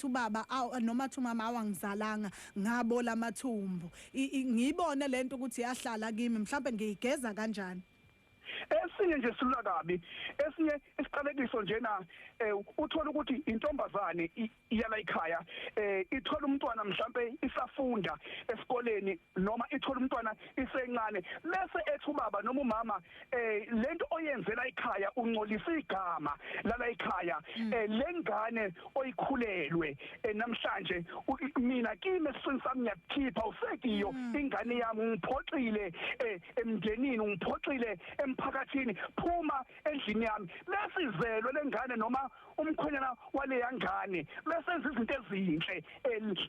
ubaba noma athi umama awangizalanga ngabola amathumbu ngiyibone lento ukuthi yahlala kimi mhlawumbe ngiyigeza kanjani. Esinye nje silula kabi, esinye isiqalekiso njena uthola ukuthi intombazane iyala ekhaya ithola umntwana mhlambe isafunda esikoleni noma ithola umntwana isencane bese ethi ubaba noma umama lento oyenzela ekhaya ungcolisa igama lala ekhaya lengane oyikhulelwe namhlanje mina kimi esifuni sami ngiyakhipha usekiyo ingane yami ngiphoxile emndenini ngiphoxile emphakathini phuma endlini yami bese izelwe lengane noma umkhonyana wale yangane bese izinto ezinhle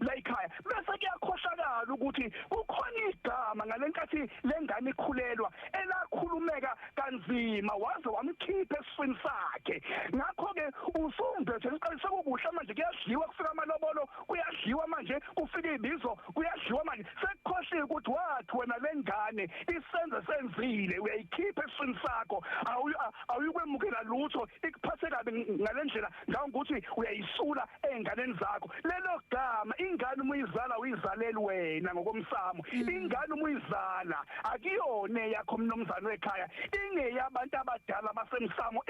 la ekhaya bese kuyakhohlakala ukuthi kukhona igama ngalenkathi lengane ikhulelwa elakhulumeka kanzima waze wamkhipha esifini sakhe ngakho ke usumbethe isiqalisa kokuhle manje kuyadliwa kufika amalobolo kuyadliwa manje kufika ibizo kuyadliwa manje sekukhohliwe ukuthi wathi wena lengane isenze senzile uyayikhipha esifini sakho awuyikwemukela lutho ikuphathe kabi ngalendlela ngawo ukuthi uyayisula enganeni zakho lelo gama ingane umuyizala uyizaleli wena ngokomsamo ingane umuyizala akuyona yakho mnomzana wekhaya ingeyabantu abadala basemsamo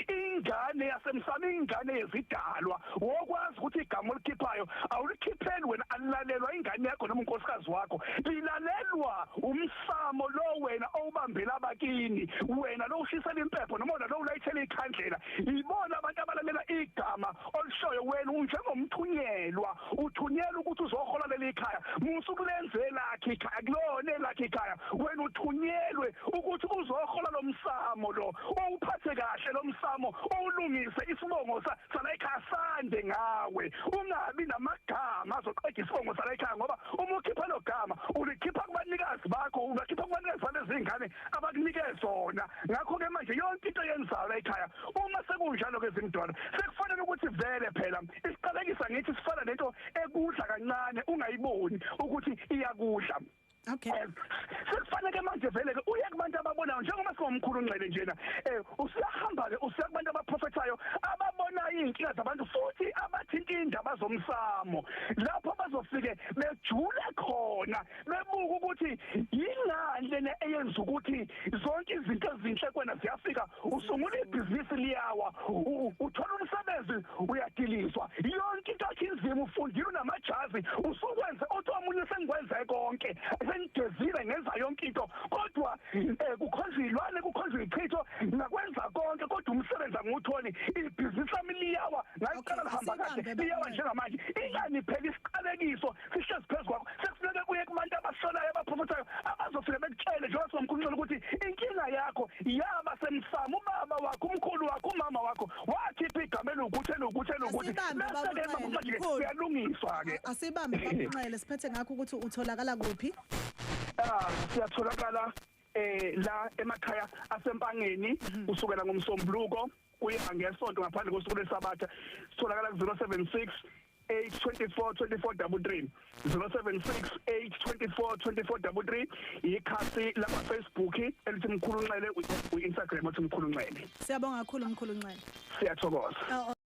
ingane yasemsamo ingane yezidalwa wokwazi ukuthi igama olikhiphayo awulikhipheli wena alilalelwa ingane yakho noma unkosikazi wakho lilalelwa umsamo lo wena owubambela abakini wena lo ushisela impepho noma lo ulayithela ikhandlela ibona abantu abalalela igama olishoyo wena njengomthunyelwa uthunyelwa ukuthi uzohola leli ekhaya musukulenzela lakhe ikhaya kulona lakhe ikhaya wena uthunyelwe ukuthi uzohola lo msamo lo uphathe kahle lo msamo ulungise isibongo sala ekhaya sande ngawe ungabi namagama azoqeda isibongo sala ekhaya ngoba uma ukhipha lo gama ulikhipha kubanikazi bakho ungakhipha kubanikazi balezingane abakunikeza zona ngakho ke manje yonke into yenzayo la ekhaya uma sekunjalo ke zimdwana sekufanele ukuthi vele phela isiqalekisa ngithi sifana nento ekudla kancane ungayiboni ukuthi iyakudla. Okay. Sekufanele manje vele ke uye kubantu ababonayo njengoba singomkhulu Ncele njena usiyahamba ke usiya kubantu abaprofethayo ababona inkinga zabantu futhi abathinta indaba zomsamo lapho bazofike bejule khona bebuka ukuthi yingane lena eyenza ukuthi zonke izinto ezinhle kwena ziyafika usungula ibhizinisi liyawa uthola umsebenzi uyadilizwa yonke into inzima ufundile unamajazi usukwenza uthi omunye sengikwenze konke ngizile ngenza yonke into kodwa kukhonza ilwane kukhonza ichitho ngakwenza konke kodwa umsebenzi anguthoni ibhizinisi lami liyawa ngayiqala lahamba kahle liyawa njengamanje ingani phela isiqalekiso sihlezi phezulu kwakho sekufuneka kuye kubantu abasolayo abaprofethayo abazofika bekutshele njengoba singomkhulu ukuthi inkinga yakho yaba semsamo ubaba wakho umkhulu wakho umama wakho wakhipha igama elokuthi bese kuyalungiswa ke asibambe bakunxele siphethe ngakho ukuthi utholakala kuphi. Siyatholakala la emakhaya asempangeni usukela ngomsombuluko kuya ngesonto ngaphandle kosuku lesabatha sitholakala ku 076 824 076 824 ikhasi la Facebook elithi Mkhulu Ncele uInstagram uthi Mkhulu Ncele. Siyabonga kakhulu Mkhulu Ncele. Siyathokoza.